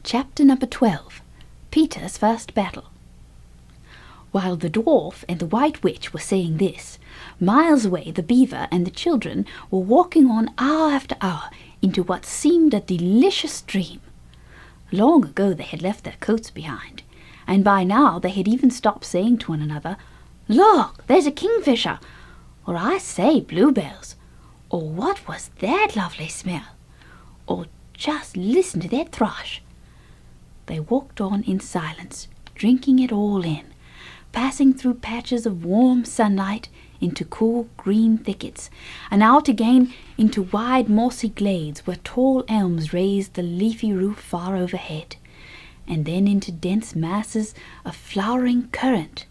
Chapter number 12. Peter's First Battle. While the dwarf and the white witch were saying this, miles away the beaver and the children were walking on hour after hour into what seemed a delicious dream. Long ago they had left their coats behind, and by now they had even stopped saying to one another, "Look, there's a kingfisher," or "I say, bluebells," or "What was that lovely smell?" or "Just listen to that thrush." They walked on in silence, drinking it all in, passing through patches of warm sunlight into cool green thickets, and out again into wide mossy glades where tall elms raised the leafy roof far overhead, and then into dense masses of flowering currant,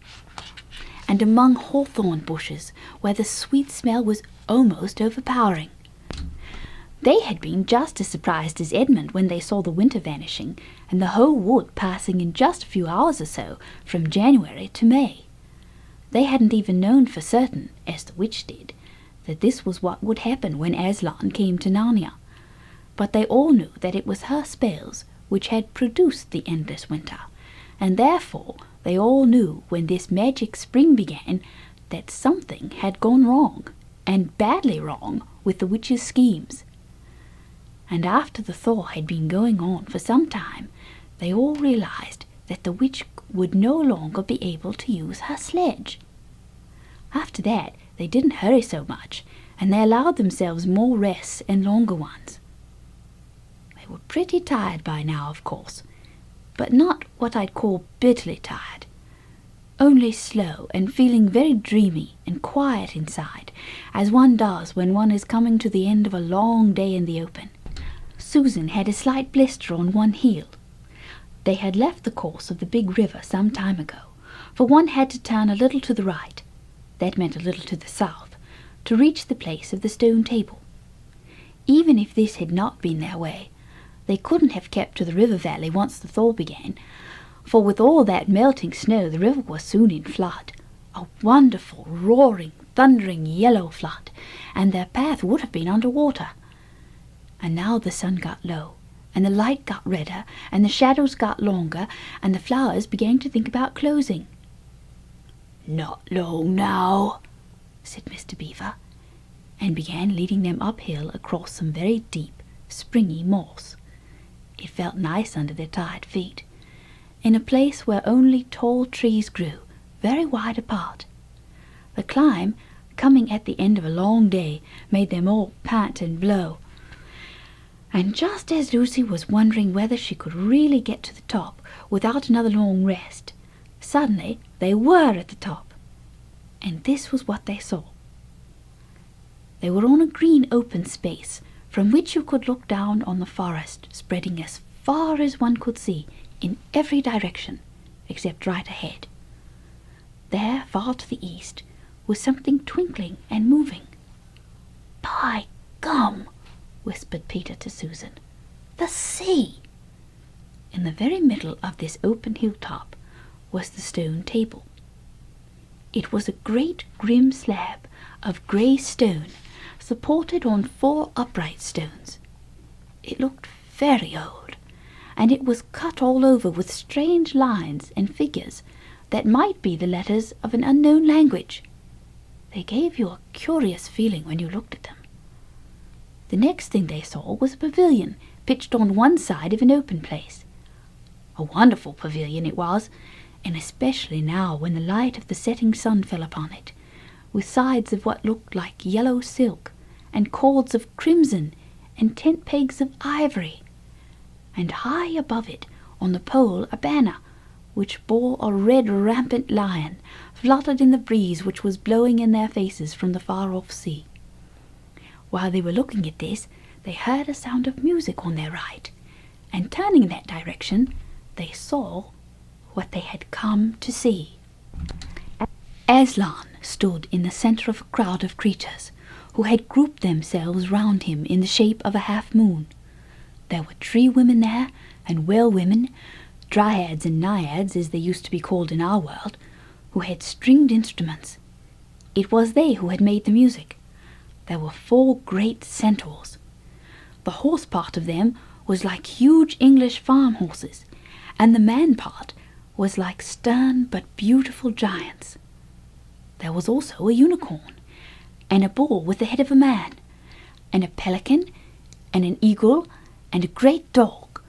and among hawthorn bushes where the sweet smell was almost overpowering. They had been just as surprised as Edmund when they saw the winter vanishing, and the whole wood passing in just a few hours or so from January to May. They hadn't even known for certain, as the witch did, that this was what would happen when Aslan came to Narnia, but they all knew that it was her spells which had produced the endless winter, and therefore they all knew when this magic spring began that something had gone wrong, and badly wrong, with the witch's schemes. And after the thaw had been going on for some time, they all realized that the witch would no longer be able to use her sledge. After that, they didn't hurry so much, and they allowed themselves more rests and longer ones. They were pretty tired by now, of course, but not what I'd call bitterly tired, only slow and feeling very dreamy and quiet inside, as one does when one is coming to the end of a long day in the open. Susan had a slight blister on one heel. They had left the course of the big river some time ago, for one had to turn a little to the right, that meant a little to the south, to reach the place of the stone table. Even if this had not been their way, they couldn't have kept to the river valley once the thaw began, for with all that melting snow the river was soon in flood, a wonderful, roaring, thundering yellow flood, and their path would have been under water. And now the sun got low, and the light got redder, and the shadows got longer, and the flowers began to think about closing. "Not long now," said Mr. Beaver, and began leading them uphill across some very deep, springy moss. It felt nice under their tired feet, in a place where only tall trees grew, very wide apart. The climb, coming at the end of a long day, made them all pant and blow. And just as Lucy was wondering whether she could really get to the top without another long rest, suddenly they were at the top. And this was what they saw. They were on a green open space from which you could look down on the forest spreading as far as one could see in every direction except right ahead. There, far to the east, was something twinkling and moving. "By gum!" whispered Peter to Susan. "The sea!" In the very middle of this open hilltop was the stone table. It was a great grim slab of grey stone, supported on 4 upright stones. It looked very old, and it was cut all over with strange lines and figures that might be the letters of an unknown language. They gave you a curious feeling when you looked at them. The next thing they saw was a pavilion pitched on one side of an open place. A wonderful pavilion it was, and especially now when the light of the setting sun fell upon it, with sides of what looked like yellow silk, and cords of crimson, and tent pegs of ivory, and high above it on the pole a banner which bore a red rampant lion, fluttered in the breeze which was blowing in their faces from the far-off sea. While they were looking at this, they heard a sound of music on their right, and turning in that direction, they saw what they had come to see. Aslan stood in the centre of a crowd of creatures who had grouped themselves round him in the shape of a half-moon. There were tree women there, and well women, dryads and naiads as they used to be called in our world, who had stringed instruments. It was they who had made the music. There were 4 great centaurs. The horse part of them was like huge English farm horses, and the man part was like stern but beautiful giants. There was also a unicorn, and a bull with the head of a man, and a pelican, and an eagle, and a great dog,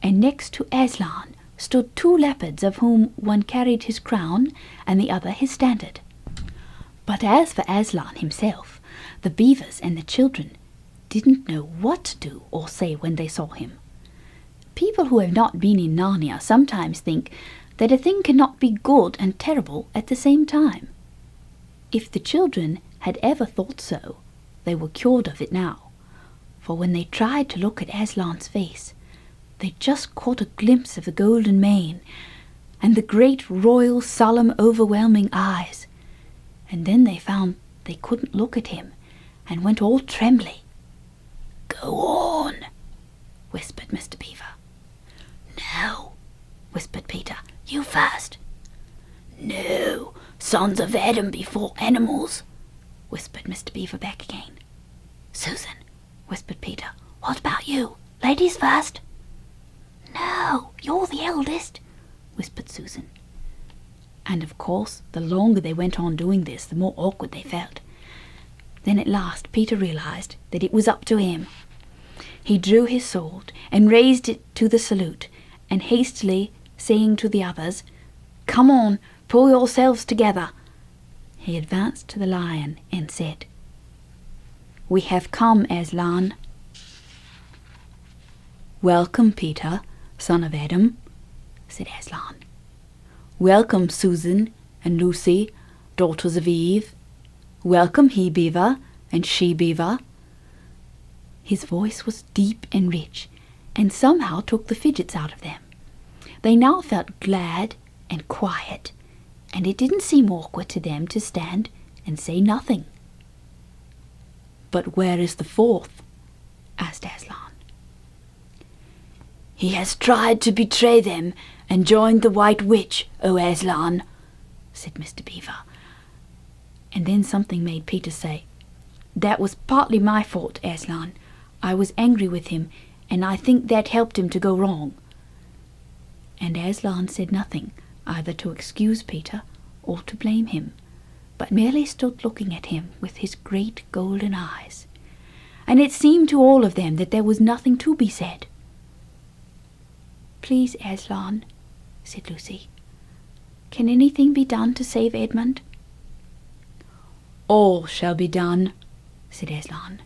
and next to Aslan stood 2 leopards, of whom one carried his crown and the other his standard. But as for Aslan himself, the beavers and the children didn't know what to do or say when they saw him. People who have not been in Narnia sometimes think that a thing cannot be good and terrible at the same time. If the children had ever thought so, they were cured of it now, for when they tried to look at Aslan's face, they just caught a glimpse of the golden mane and the great royal solemn overwhelming eyes, and then they found they couldn't look at him and went all trembly. "Go on," whispered Mr. Beaver. "No," whispered Peter. "You first." "No, sons of Adam before animals," whispered Mr. Beaver back again. "Susan," whispered Peter, "what about you? Ladies first." "No, you're the eldest," whispered Susan. And of course, the longer they went on doing this, the more awkward they felt. Then at last Peter realized that it was up to him. He drew his sword and raised it to the salute, and hastily saying to the others, "Come on, pull yourselves together," he advanced to the lion and said, "We have come, Aslan." "Welcome, Peter, son of Adam," said Aslan. "Welcome, Susan and Lucy, daughters of Eve. Welcome, he-beaver and she-beaver." His voice was deep and rich, and somehow took the fidgets out of them. They now felt glad and quiet, and it didn't seem awkward to them to stand and say nothing. "But where is the 4th?" asked Aslan. "He has tried to betray them and joined the White Witch, O Aslan," said Mr. Beaver. And then something made Peter say, "That was partly my fault, Aslan. I was angry with him, and I think that helped him to go wrong." And Aslan said nothing, either to excuse Peter or to blame him, but merely stood looking at him with his great golden eyes. And it seemed to all of them that there was nothing to be said. "Please, Aslan," said Lucy, "can anything be done to save Edmund?" "All shall be done," said Aslan,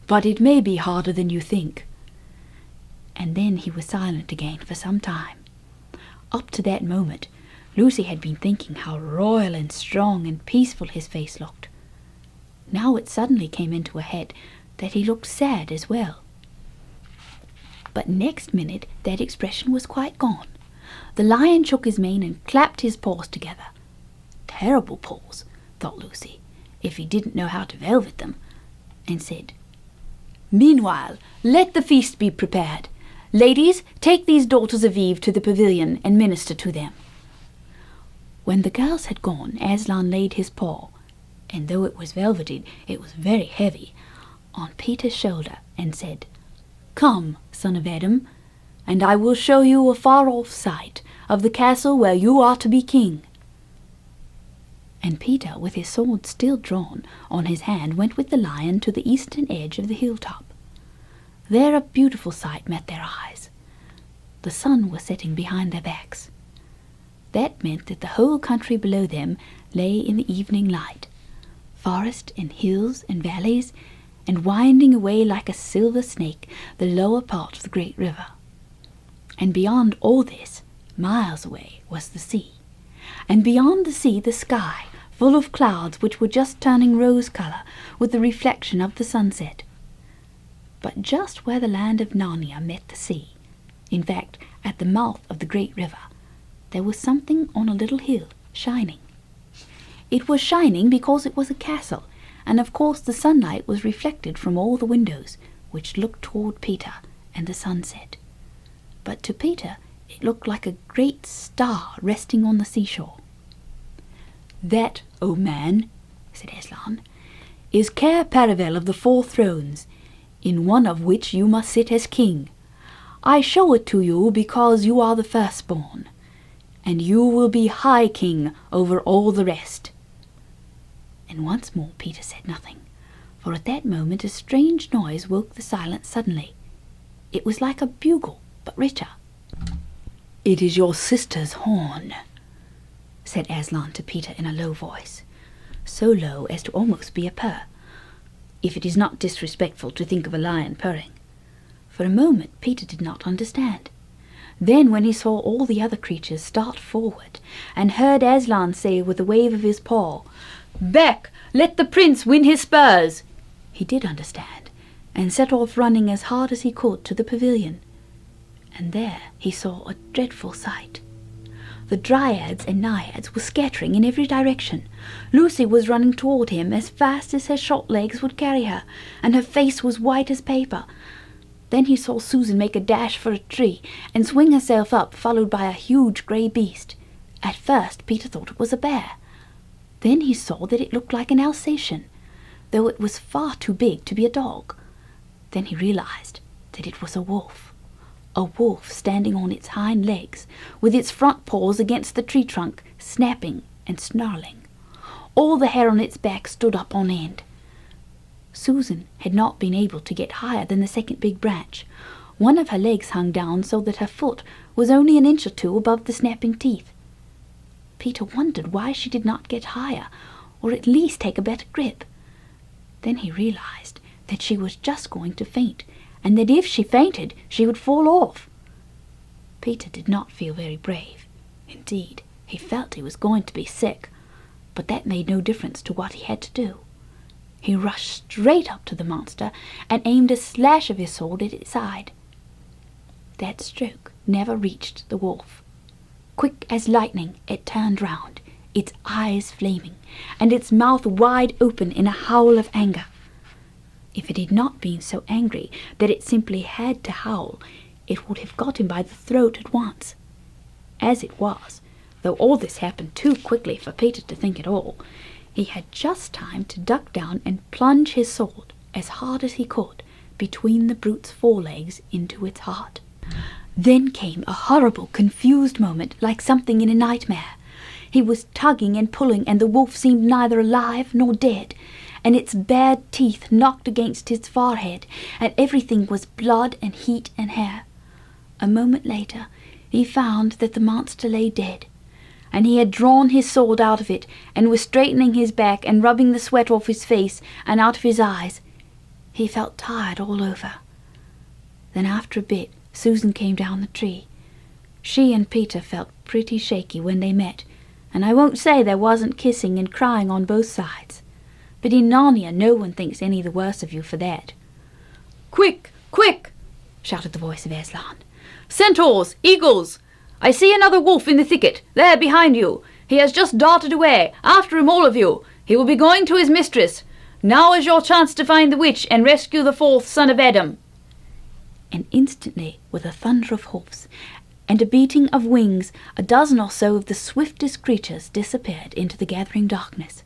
"but it may be harder than you think." And then he was silent again for some time. Up to that moment, Lucy had been thinking how royal and strong and peaceful his face looked. Now it suddenly came into her head that he looked sad as well. But next minute that expression was quite gone. The lion shook his mane and clapped his paws together. Terrible paws, thought Lucy, if he didn't know how to velvet them, and said, "Meanwhile, let the feast be prepared. Ladies, take these daughters of Eve to the pavilion and minister to them." When the girls had gone, Aslan laid his paw, and though it was velveted, it was very heavy, on Peter's shoulder, and said, "Come, son of Adam, and I will show you a far-off sight of the castle where you are to be king." And Peter, with his sword still drawn on his hand, went with the lion to the eastern edge of the hilltop. There a beautiful sight met their eyes. The sun was setting behind their backs. That meant that the whole country below them lay in the evening light, forest and hills and valleys, and winding away like a silver snake the lower part of the great river. And beyond all this, miles away, was the sea, and beyond the sea the sky, full of clouds which were just turning rose-colour with the reflection of the sunset. But just where the land of Narnia met the sea, in fact, at the mouth of the great river, there was something on a little hill, shining. It was shining because it was a castle, and of course the sunlight was reflected from all the windows, which looked toward Peter and the sunset. But to Peter it looked like a great star resting on the seashore. "That, O man," said Aslan, "is Cair Paravel of the 4 thrones, in one of which you must sit as king, I show it to you because you are the firstborn, and you will be high king over all the rest." And once more Peter said nothing, for at that moment a strange noise woke the silence suddenly. It was like a bugle, but richer. "It is your sister's horn," said Aslan to Peter in a low voice, so low as to almost be a purr, if it is not disrespectful to think of a lion purring. For a moment Peter did not understand. Then when he saw all the other creatures start forward, and heard Aslan say with a wave of his paw, "Back! Let the prince win his spurs!" he did understand, and set off running as hard as he could to the pavilion. And there he saw a dreadful sight. The dryads and naiads were scattering in every direction. Lucy was running toward him as fast as her short legs would carry her, and her face was white as paper. Then he saw Susan make a dash for a tree and swing herself up, followed by a huge grey beast. At first Peter thought it was a bear. Then he saw that it looked like an Alsatian, though it was far too big to be a dog. Then he realized that it was a wolf standing on its hind legs, with its front paws against the tree trunk, snapping and snarling. All the hair on its back stood up on end. Susan had not been able to get higher than the second big branch. One of her legs hung down so that her foot was only an inch or two above the snapping teeth. Peter wondered why she did not get higher, or at least take a better grip. Then he realized that she was just going to faint, and that if she fainted she would fall off. Peter did not feel very brave. Indeed, he felt he was going to be sick, but that made no difference to what he had to do. He rushed straight up to the monster and aimed a slash of his sword at its side. That stroke never reached the wolf. Quick as lightning it turned round, its eyes flaming, and its mouth wide open in a howl of anger. If it had not been so angry that it simply had to howl, it would have got him by the throat at once. As it was, though all this happened too quickly for Peter to think at all, he had just time to duck down and plunge his sword as hard as he could between the brute's forelegs into its heart. Then came a horrible, confused moment, like something in a nightmare. He was tugging and pulling, and the wolf seemed neither alive nor dead, and its bared teeth knocked against his forehead, and everything was blood and heat and hair. A moment later he found that the monster lay dead, and he had drawn his sword out of it, and was straightening his back and rubbing the sweat off his face and out of his eyes. He felt tired all over. Then after a bit Susan came down the tree. She and Peter felt pretty shaky when they met, and I won't say there wasn't kissing and crying on both sides. But in Narnia no one thinks any the worse of you for that. "Quick, quick!" shouted the voice of Aslan. "Centaurs, eagles! I see another wolf in the thicket, there behind you. He has just darted away. After him, all of you. He will be going to his mistress. Now is your chance to find the witch and rescue the fourth son of Adam." And instantly, with a thunder of hoofs and a beating of wings, a dozen or so of the swiftest creatures disappeared into the gathering darkness.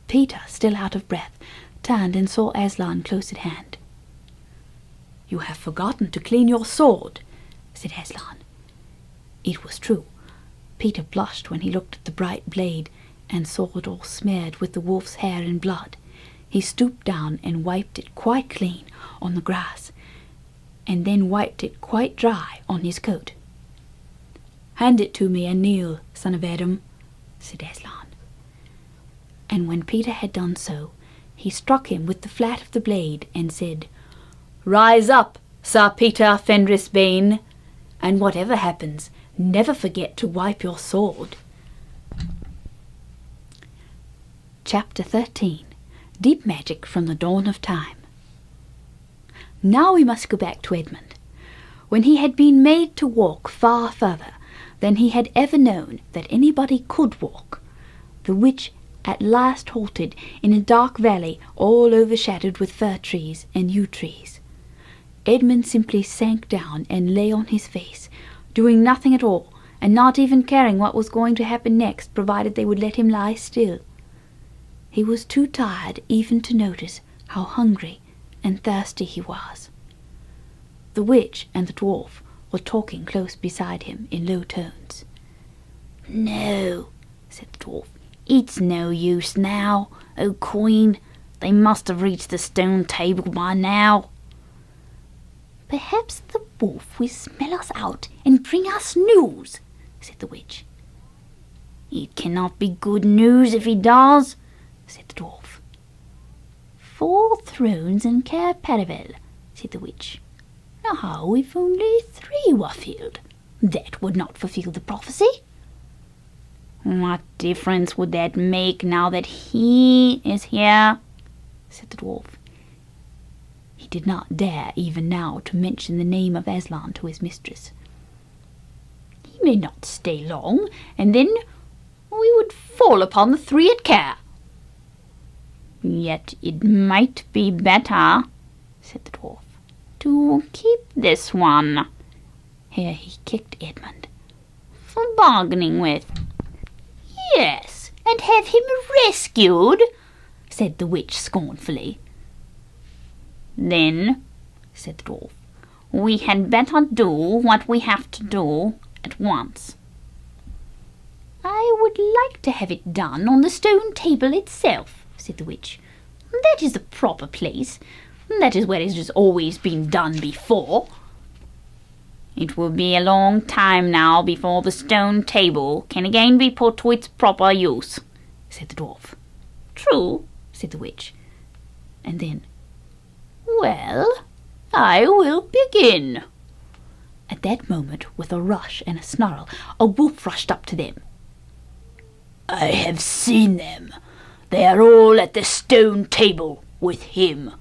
Peter, still out of breath, turned and saw Aslan close at hand. "You have forgotten to clean your sword," said Aslan. It was true. Peter blushed when he looked at the bright blade and saw it all smeared with the wolf's hair and blood. He stooped down and wiped it quite clean on the grass, and then wiped it quite dry on his coat. "Hand it to me and kneel, son of Adam," said Aslan. And when Peter had done so, he struck him with the flat of the blade and said, "Rise up, Sir Peter Fenris Bane, and whatever happens, never forget to wipe your sword." Chapter 13. Deep Magic from the Dawn of Time. Now we must go back to Edmund. When he had been made to walk far further than he had ever known that anybody could walk, the witch at last halted in a dark valley all overshadowed with fir trees and yew trees. Edmund simply sank down and lay on his face, doing nothing at all, and not even caring what was going to happen next, provided they would let him lie still. He was too tired even to notice how hungry and thirsty he was. The witch and the dwarf were talking close beside him in low tones. "No," said the dwarf, "it's no use now, O Queen. They must have reached the stone table by now." "Perhaps the wolf will smell us out and bring us news," said the witch. "It cannot be good news if he does," said the dwarf. "4 thrones and Cair Paravel," said the witch. "Now, if only 3 were filled, that would not fulfill the prophecy." "What difference would that make now that he is here?" said the dwarf. He did not dare even now to mention the name of Aslan to his mistress. "He may not stay long, and then we would fall upon the 3 at Cair." "Yet it might be better," said the dwarf, "to keep this one," here he kicked Edmund, "for bargaining with." "Yes, and have him rescued," said the witch scornfully. "Then," said the dwarf, "we had better do what we have to do at once." "I would like to have it done on the stone table itself," said the witch. "That is the proper place. That is where it has always been done before." "It will be a long time now before the stone table can again be put to its proper use," said the dwarf. "True," said the witch. And then, "Well, I will begin." At that moment, with a rush and a snarl, a wolf rushed up to them. "I have seen them. They are all at the stone table with him.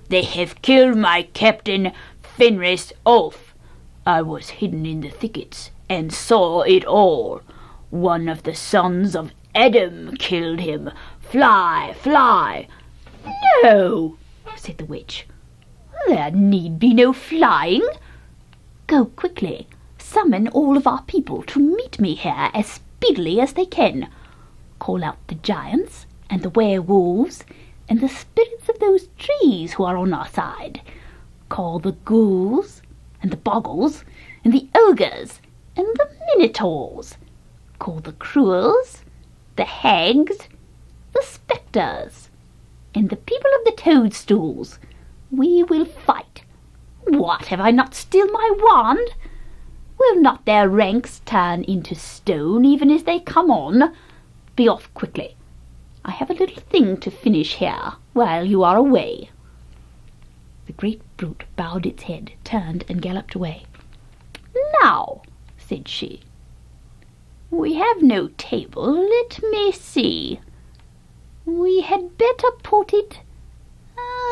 They have killed my captain, Fenris Ulf. I was hidden in the thickets and saw it all. One of the sons of Adam killed him. Fly, fly." "No," said the witch. "There need be no flying. Go quickly. Summon all of our people to meet me here as speedily as they can. Call out the giants and the werewolves and the spirits of those trees who are on our side. Call the ghouls and the boggles and the ogres and the minotaurs. Call the cruels, the hags, the spectres, and the people of the toadstools. We will fight. What, have I not still my wand? Will not their ranks turn into stone even as they come on? Be off quickly. I have a little thing to finish here while you are away." The great brute bowed its head, turned, and galloped away. "Now," said she, "we have no table. Let me see. We had better put it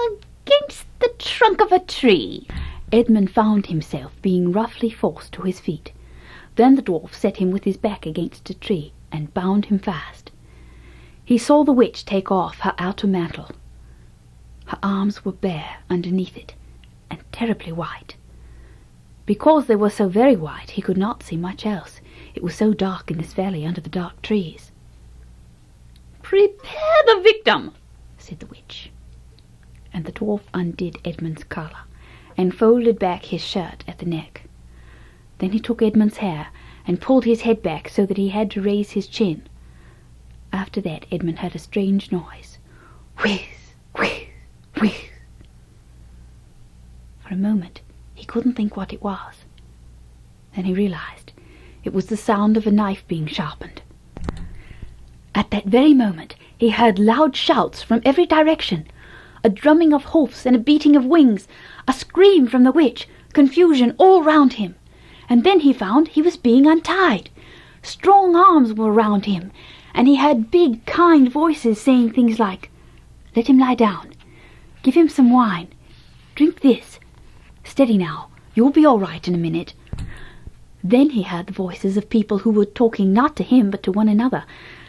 against the trunk of a tree." Edmund found himself being roughly forced to his feet. Then the dwarf set him with his back against a tree and bound him fast. He saw the witch take off her outer mantle. Her arms were bare underneath it, and terribly white. Because they were so very white, he could not see much else. It was so dark in this valley under the dark trees. "Prepare the victim," said the witch. And the dwarf undid Edmund's collar, and folded back his shirt at the neck. Then he took Edmund's hair, and pulled his head back so that he had to raise his chin. After that Edmund heard a strange noise. Whiz, whiz, whiz. For a moment he couldn't think what it was. Then he realized it was the sound of a knife being sharpened. At that very moment he heard loud shouts from every direction, a drumming of hoofs and a beating of wings, a scream from the witch, confusion all round him. And then he found he was being untied. Strong arms were round him, and he heard big, kind voices saying things like, "Let him lie down. Give him some wine. Drink this. Steady now. You'll be all right in a minute." Then he heard the voices of people who were talking not to him but to one another,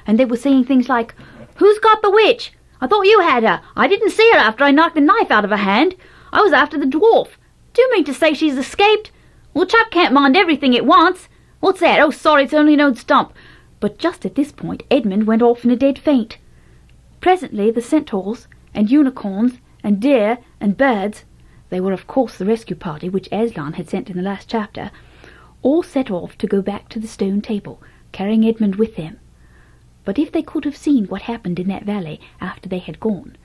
and they were saying things like, "Who's got the witch? I thought you had her. I didn't see her after I knocked the knife out of her hand. I was after the dwarf. Do you mean to say she's escaped? Well, chap can't mind everything at once. What's that? Oh, sorry, it's only an old stump." But just at this point Edmund went off in a dead faint. Presently the centaurs and unicorns and deer and birds they were of course the rescue party which Aslan had sent in the last chapter, all set off to go back to the stone table, carrying Edmund with them. But if they could have seen what happened in that valley after they had gone,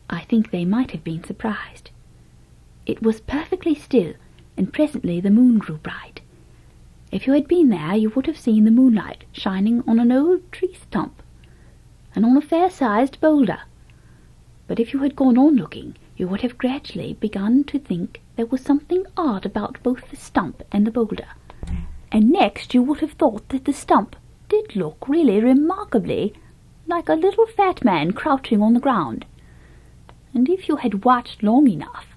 I think they might have been surprised. It was perfectly still, and presently the moon grew bright. If you had been there, you would have seen the moonlight shining on an old tree stump, and on a fair-sized boulder. But if you had gone on looking, you would have gradually begun to think there was something odd about both the stump and the boulder. And next you would have thought that the stump did look really remarkably like a little fat man crouching on the ground. And if you had watched long enough,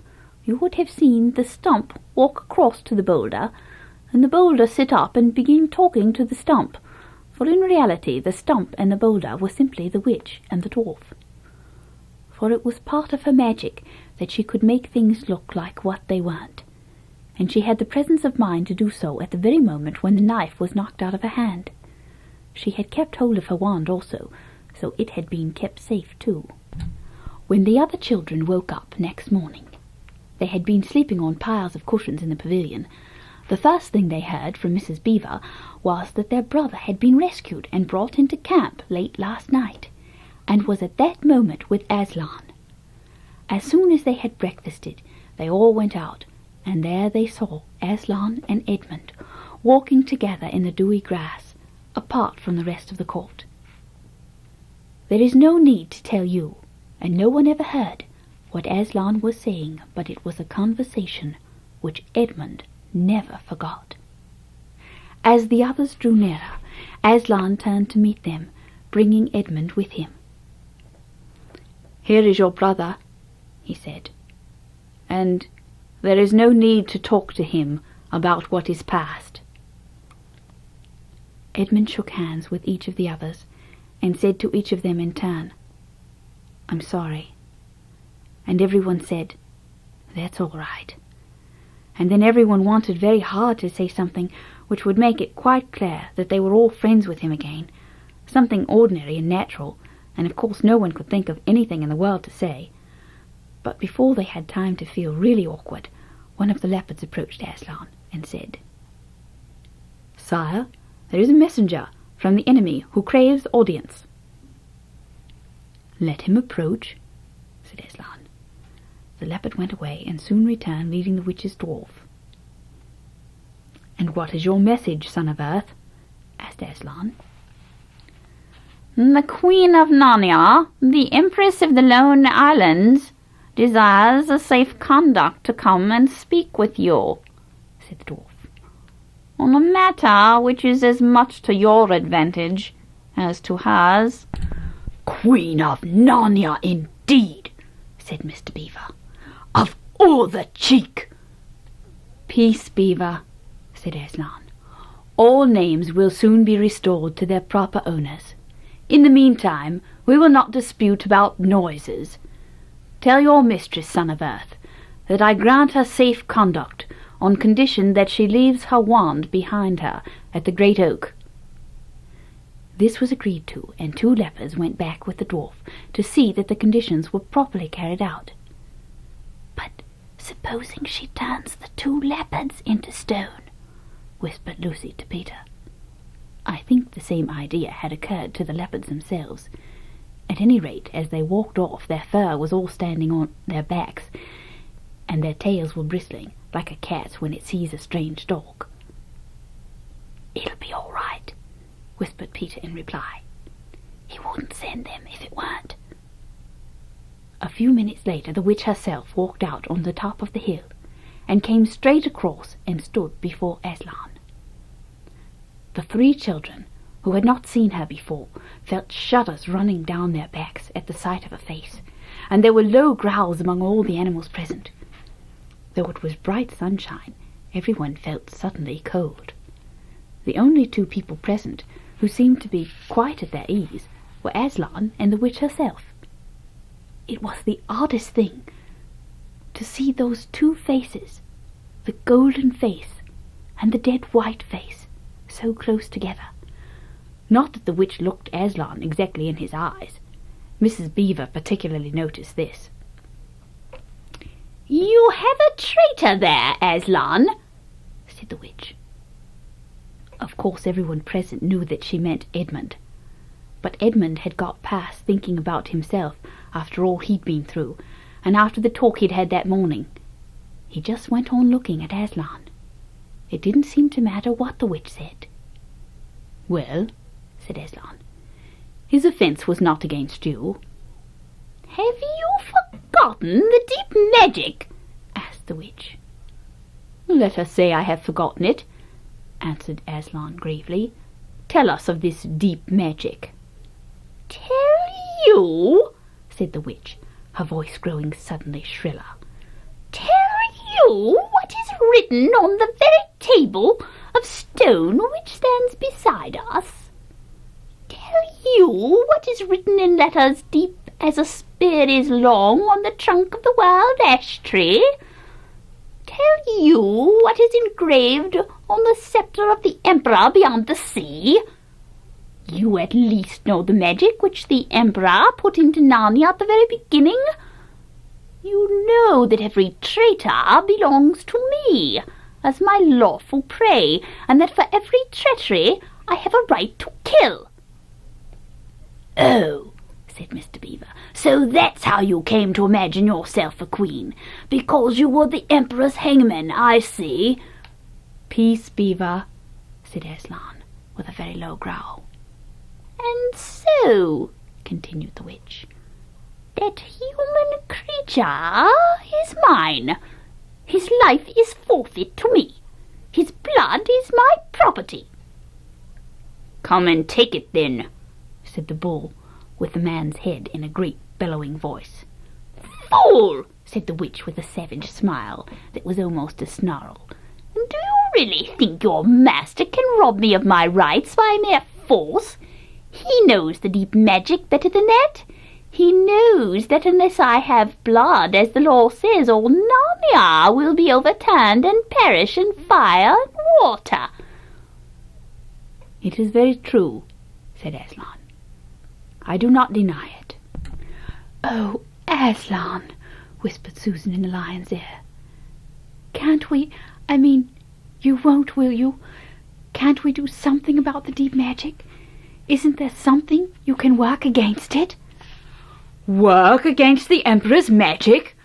you would have seen the stump walk across to the boulder, and the boulder sit up and begin talking to the stump, for in reality the stump and the boulder were simply the witch and the dwarf. For it was part of her magic that she could make things look like what they weren't, and she had the presence of mind to do so at the very moment when the knife was knocked out of her hand. She had kept hold of her wand also, so it had been kept safe too. When the other children woke up next morning, they had been sleeping on piles of cushions in the pavilion. The first thing they heard from Mrs. Beaver was that their brother had been rescued and brought into camp late last night, and was at that moment with Aslan. As soon as they had breakfasted, they all went out, and there they saw Aslan and Edmund walking together in the dewy grass, apart from the rest of the court. There is no need to tell you, and no one ever heard, what Aslan was saying, but it was a conversation which Edmund never forgot. As the others drew nearer, Aslan turned to meet them, bringing Edmund with him. "Here is your brother," he said, "and there is no need to talk to him about what is past." Edmund shook hands with each of the others, and said to each of them in turn, "I'm sorry." And everyone said, "That's all right." And then everyone wanted very hard to say something which would make it quite clear that they were all friends with him again, something ordinary and natural, and of course no one could think of anything in the world to say. But before they had time to feel really awkward, one of the leopards approached Aslan and said, "Sire, there is a messenger from the enemy who craves audience." "Let him approach," said Aslan. The leopard went away and soon returned leading the witch's dwarf. "And what is your message, son of earth?" asked Aslan. "The Queen of Narnia, the Empress of the Lone Islands, desires a safe conduct to come and speak with you," said the dwarf, "on a matter which is as much to your advantage as to hers." "Queen of Narnia, indeed," said Mr. Beaver. "Of all the cheek!" "Peace, Beaver," said Aslan. "All names will soon be restored to their proper owners. In the meantime, we will not dispute about noises. Tell your mistress, son of earth, that I grant her safe conduct on condition that she leaves her wand behind her at the great oak." This was agreed to, and 2 leopards went back with the dwarf to see that the conditions were properly carried out. "But supposing she turns the 2 leopards into stone?" whispered Lucy to Peter. I think the same idea had occurred to the leopards themselves. At any rate, as they walked off, their fur was all standing on their backs, and their tails were bristling, like a cat's when it sees a strange dog. "It'll be all right," whispered Peter in reply. "He wouldn't send them if it weren't." A few minutes later the witch herself walked out on the top of the hill, and came straight across and stood before Aslan. The 3 children, who had not seen her before, felt shudders running down their backs at the sight of her face, and there were low growls among all the animals present. Though it was bright sunshine, everyone felt suddenly cold. The only 2 people present who seemed to be quite at their ease were Aslan and the witch herself. It was the oddest thing to see those 2 faces, the golden face and the dead white face, so close together. Not that the witch looked Aslan exactly in his eyes. Mrs. Beaver particularly noticed this. "You have a traitor there, Aslan," said the witch. Of course everyone present knew that she meant Edmund. But Edmund had got past thinking about himself after all he'd been through, and after the talk he'd had that morning. He just went on looking at Aslan. It didn't seem to matter what the witch said. "Well," said Aslan, "his offence was not against you." "Have you forgotten the deep magic?" asked the witch. "Let us say I have forgotten it," answered Aslan gravely. "Tell us of this deep magic." "Tell you?" said the witch, her voice growing suddenly shriller. "Tell you what is written on the very table of stone which stands beside us? Tell you what is written in letters deep as a spear is long on the trunk of the wild ash tree? Tell you what is engraved on the sceptre of the Emperor beyond the sea? You at least know the magic which the Emperor put into Narnia at the very beginning. You know that every traitor belongs to me as my lawful prey, and that for every treachery I have a right to kill." "Oh," said Mr. Beaver, "so that's how you came to imagine yourself a queen, because you were the Emperor's hangman, I see." "Peace, Beaver," said Aslan, with a very low growl. "And so," continued the witch, "that human creature is mine. His life is forfeit to me. His blood is my property." "Come and take it, then," said the bull, with the man's head in a great bellowing voice. "Fool!" said the witch with a savage smile that was almost a snarl. "Do you really think your master can rob me of my rights by mere force? He knows the deep magic better than that. He knows that unless I have blood, as the law says, all Narnia will be overturned and perish in fire and water." "It is very true," said Aslan. "I do not deny it." "Oh, Aslan," whispered Susan in the lion's ear. "Can't we, you won't, will you? Can't we do something about the deep magic? Isn't there something you can work against it?" "Work against the Emperor's magic?"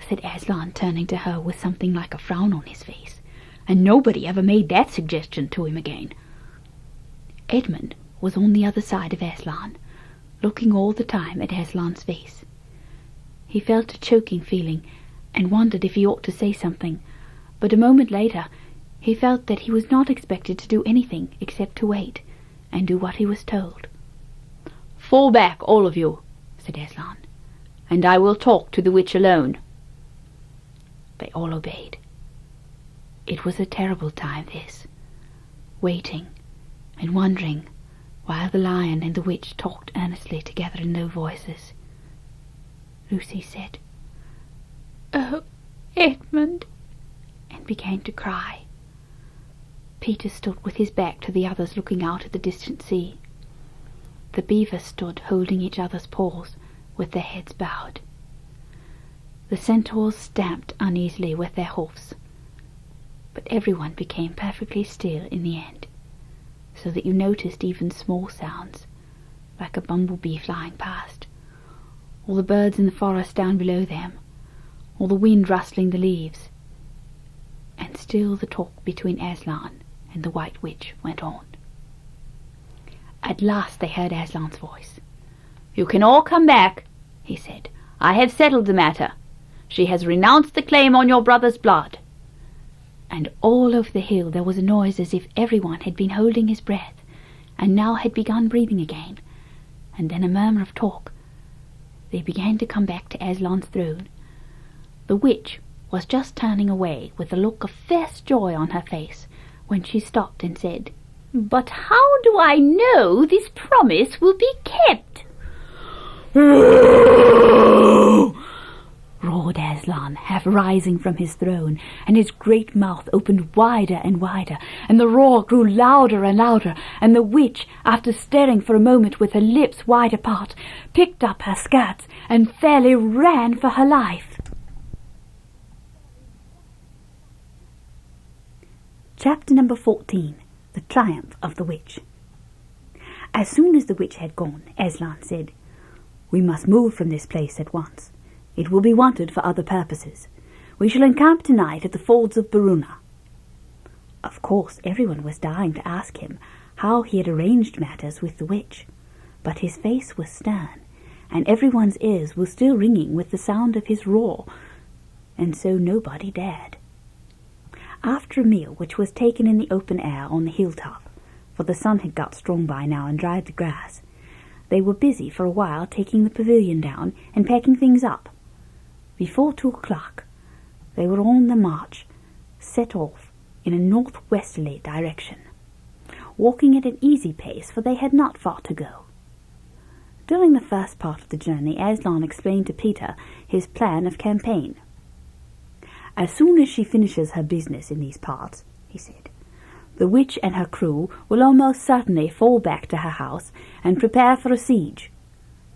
said Aslan, turning to her with something like a frown on his face. And nobody ever made that suggestion to him again. Edmund was on the other side of Aslan, looking all the time at Aslan's face. He felt a choking feeling, and wondered if he ought to say something, but a moment later he felt that he was not expected to do anything except to wait, and do what he was told. "Fall back, all of you," said Aslan, "and I will talk to the witch alone." They all obeyed. It was a terrible time, this, waiting and wondering, while the lion and the witch talked earnestly together in low voices. Lucy said, "Oh, Edmund," and began to cry. Peter stood with his back to the others, looking out at the distant sea. The beavers stood holding each other's paws, with their heads bowed. The centaurs stamped uneasily with their hoofs, but everyone became perfectly still in the end, so that you noticed even small sounds, like a bumblebee flying past, or the birds in the forest down below them, or the wind rustling the leaves. And still the talk between Aslan and the White Witch went on. At last they heard Aslan's voice. "You can all come back," he said. "I have settled the matter. She has renounced the claim on your brother's blood." And all over the hill there was a noise as if everyone had been holding his breath, and now had begun breathing again, and then a murmur of talk. They began to come back to Aslan's throne. The witch was just turning away with a look of fierce joy on her face, when she stopped and said, "But how do I know this promise will be kept?" roared Aslan, half rising from his throne, and his great mouth opened wider and wider, and the roar grew louder and louder, and the witch, after staring for a moment with her lips wide apart, picked up her skirts and fairly ran for her life. Chapter number 14. The Triumph of the Witch. As soon as the witch had gone, Aslan said, "We must move from this place at once. It will be wanted for other purposes. We shall encamp tonight at the Folds of Baruna." Of course, everyone was dying to ask him how he had arranged matters with the witch, but his face was stern, and everyone's ears were still ringing with the sound of his roar, and so nobody dared. After a meal, which was taken in the open air on the hilltop, for the sun had got strong by now and dried the grass, they were busy for a while taking the pavilion down and packing things up. Before 2 o'clock, they were on the march, set off in a northwesterly direction, walking at an easy pace, for they had not far to go. During the first part of the journey, Aslan explained to Peter his plan of campaign. "As soon as she finishes her business in these parts," he said, "the witch and her crew will almost certainly fall back to her house and prepare for a siege.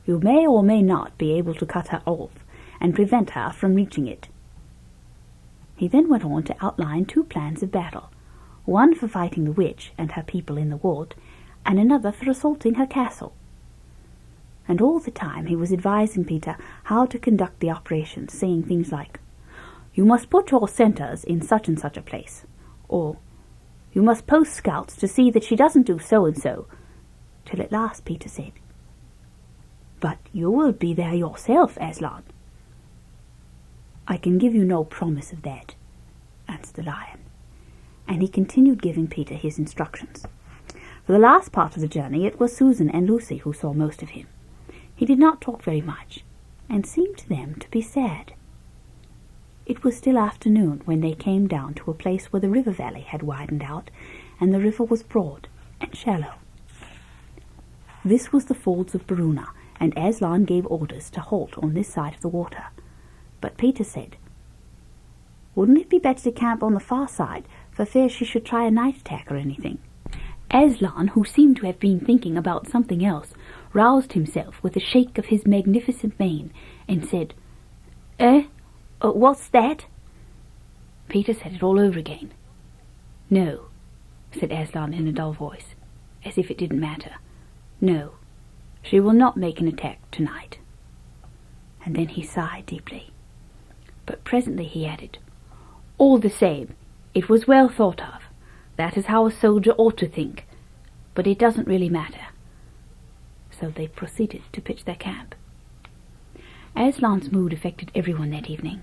You may or may not be able to cut her off and prevent her from reaching it." He then went on to outline 2 plans of battle, one for fighting the witch and her people in the wood, and another for assaulting her castle. And all the time he was advising Peter how to conduct the operations, saying things like, "You must put your centres in such and such a place," or "You must post scouts to see that she doesn't do so and so," till at last Peter said, "But you will be there yourself, Aslan." "I can give you no promise of that," answered the lion, and he continued giving Peter his instructions. For the last part of the journey it was Susan and Lucy who saw most of him. He did not talk very much, and seemed to them to be sad. It was still afternoon when they came down to a place where the river valley had widened out, and the river was broad and shallow. This was the Folds of Baruna, and Aslan gave orders to halt on this side of the water. But Peter said, "Wouldn't it be better to camp on the far side, for fear she should try a night attack or anything?" Aslan, who seemed to have been thinking about something else, roused himself with a shake of his magnificent mane, and said, What's that?" Peter said it all over again. "No," said Aslan in a dull voice, as if it didn't matter. "No, she will not make an attack tonight." And then he sighed deeply. But presently he added, "All the same, it was well thought of. That is how a soldier ought to think. But it doesn't really matter." So they proceeded to pitch their camp. Aslan's mood affected everyone that evening.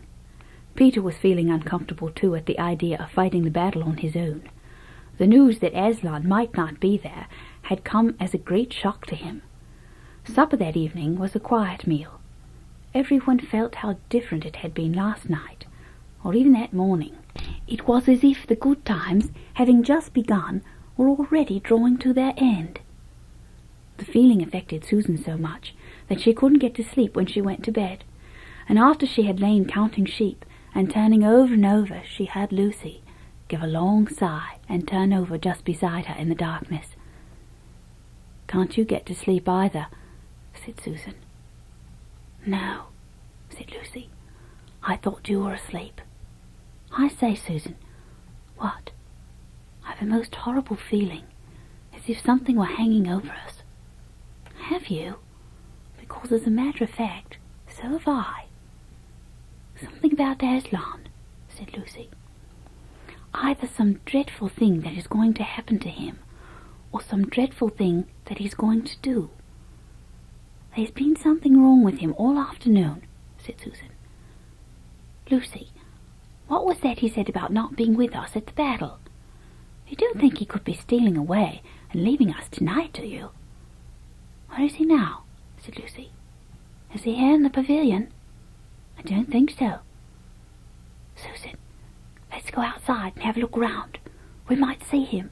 Peter was feeling uncomfortable too at the idea of fighting the battle on his own. The news that Aslan might not be there had come as a great shock to him. Supper that evening was a quiet meal. Everyone felt how different it had been last night, or even that morning. It was as if the good times, having just begun, were already drawing to their end. The feeling affected Susan so much that she couldn't get to sleep when she went to bed, and after she had lain counting sheep and turning over and over, she heard Lucy give a long sigh and turn over just beside her in the darkness. "Can't you get to sleep either?" said Susan. "No," said Lucy. "I thought you were asleep. I say, Susan." "What?" "I've a most horrible feeling, as if something were hanging over us." "Have you?" "Because, as a matter of fact, so have I." "Something about Aslan," said Lucy. "Either some dreadful thing that is going to happen to him, or some dreadful thing that he's going to do." "There's been something wrong with him all afternoon," said Susan. "Lucy, what was that he said about not being with us at the battle? You don't think he could be stealing away and leaving us tonight, do you?" "Where is he now?" said Lucy. "Is he here in the pavilion?" "I don't think so." "Susan, let's go outside and have a look round. We might see him."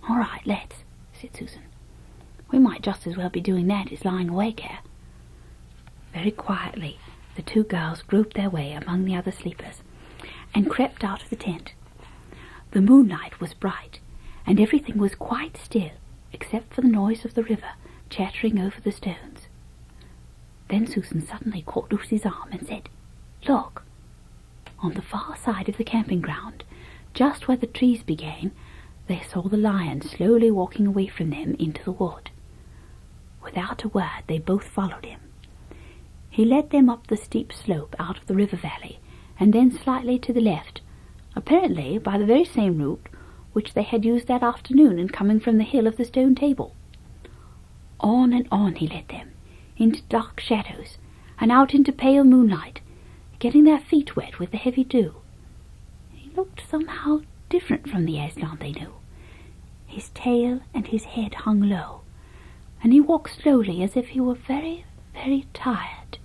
"All right, let's," said Susan. "We might just as well be doing that as lying awake here." Very quietly the 2 girls groped their way among the other sleepers and crept out of the tent. The moonlight was bright, and everything was quite still except for the noise of the river chattering over the stones. Then Susan suddenly caught Lucy's arm and said, "Look!" On the far side of the camping ground, Just where the trees began, they saw the lion slowly walking away from them into the wood. Without a word, they both followed him. He led them up the steep slope out of the river valley, and then slightly to the left, apparently by the very same route which they had used that afternoon in coming from the hill of the stone table. On and on he led them, into dark shadows, and out into pale moonlight, getting their feet wet with the heavy dew. He looked somehow different from the Aslan they knew. His tail and his head hung low, and he walked slowly as if he were very, very tired.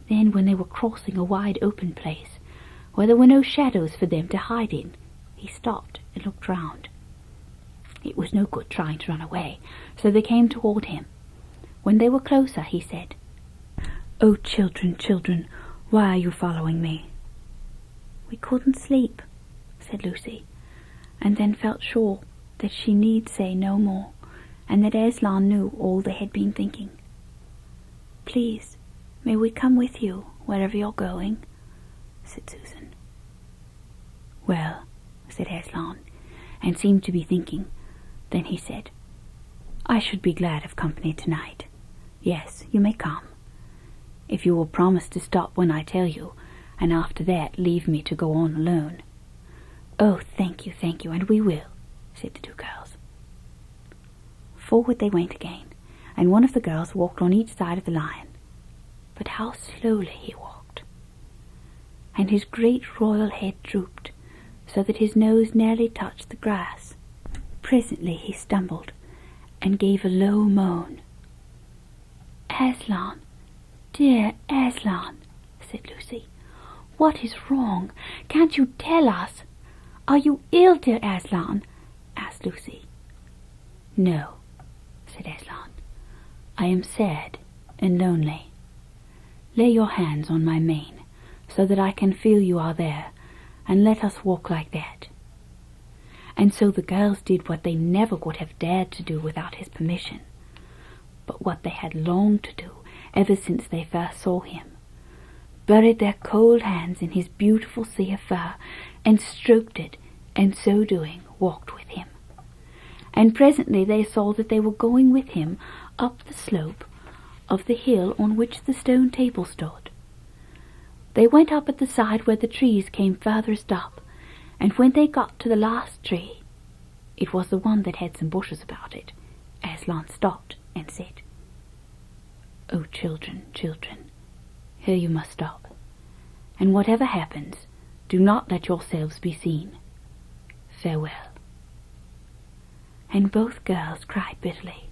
Then, when they were crossing a wide open place, where there were no shadows for them to hide in, he stopped and looked round. It was no good trying to run away, so they came toward him. When they were closer, he said, "Oh, children, children, why are you following me?" "We couldn't sleep," said Lucy, and then felt sure that she need say no more, and that Aslan knew all they had been thinking. "Please, may we come with you wherever you're going?" said Susan. "Well," said Aslan, and seemed to be thinking. Then he said, "I should be glad of company tonight. Yes, you may come, if you will promise to stop when I tell you, and after that leave me to go on alone." "Oh, thank you, and we will," said the two girls. Forward they went again, and one of the girls walked on each side of the lion. But how slowly he walked! And his great royal head drooped, so that his nose nearly touched the grass. Presently he stumbled, and gave a low moan. "Aslan, dear Aslan," said Lucy, "what is wrong? Can't you tell us? Are you ill, dear Aslan?" asked Lucy. "No," said Aslan. "I am sad and lonely. Lay your hands on my mane, so that I can feel you are there, and let us walk like that." And so the girls did what they never would have dared to do without his permission, but what they had longed to do ever since they first saw him: buried their cold hands in his beautiful sea of fur, and stroked it, and so doing walked with him. And presently they saw that they were going with him up the slope of the hill on which the stone table stood. They went up at the side where the trees came furthest up, and when they got to the last tree, it was the one that had some bushes about it, Aslan stopped and said, "Oh, children, children, here you must stop, and whatever happens, do not let yourselves be seen. Farewell." And both girls cried bitterly,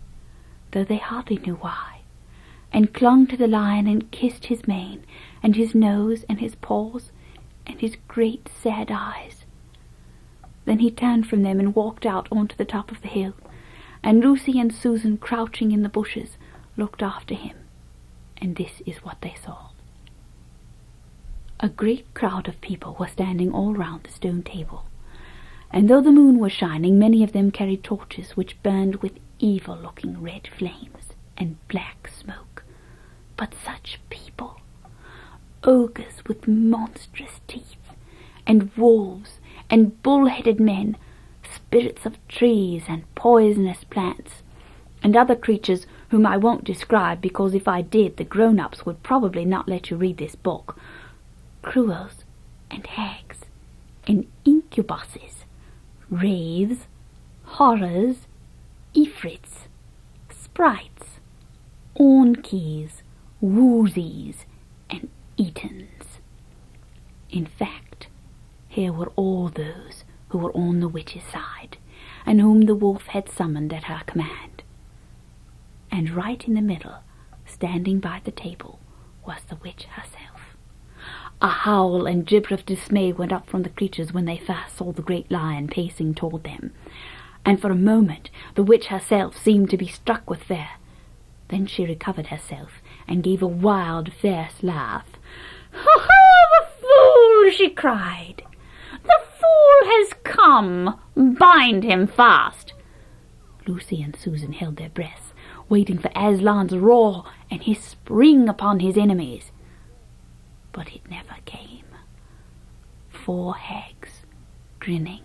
though they hardly knew why, and clung to the lion and kissed his mane, and his nose, and his paws, and his great sad eyes. Then he turned from them and walked out onto the top of the hill, and Lucy and Susan, crouching in the bushes, looked after him, and this is what they saw. A great crowd of people were standing all round the stone table, and though the moon was shining, many of them carried torches which burned with evil-looking red flames and black smoke. But such people! Ogres with monstrous teeth, and wolves, and bull-headed men, spirits of trees and poisonous plants, and other creatures whom I won't describe, because if I did, the grown-ups would probably not let you read this book. Cruels and hags, and incubuses, wraiths, horrors, ifrits, sprites, onkeys, woozies, and Etons. In fact, here were all those who were on the witch's side, and whom the wolf had summoned at her command. And right in the middle, standing by the table, was the witch herself. A howl and gibber of dismay went up from the creatures when they first saw the great lion pacing toward them, and for a moment the witch herself seemed to be struck with fear. Then she recovered herself, and gave a wild, fierce laugh. "Ha ha, the fool!" she cried. "The fool has come! Bind him fast!" Lucy and Susan held their breaths, waiting for Aslan's roar and his spring upon his enemies. But it never came. 4 hags grinning